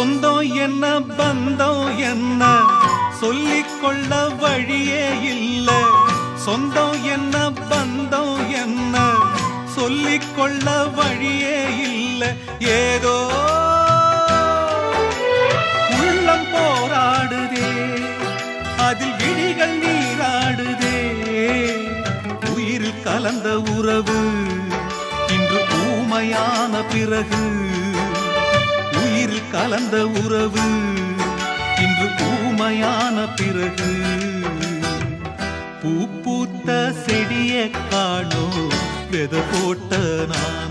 சொந்தம் என்ன பந்தம் என்ன சொல்லிக்கொள்ள வழியே இல்ல. சொந்தம் என்ன பந்தம் என்ன சொல்லிக்கொள்ள வழியே இல்ல. ஏதோ உள்ளம் போராடுதே, அதில் விழிகள் நீராடுதே. உயிரில் கலந்த உறவு இன்று ஊமையான பிறகு, உயிரில் கலந்த உறவு இன்று ஊமையான பிறகு. பூ பூத்த செடியை காணோ வெத போட்ட நான்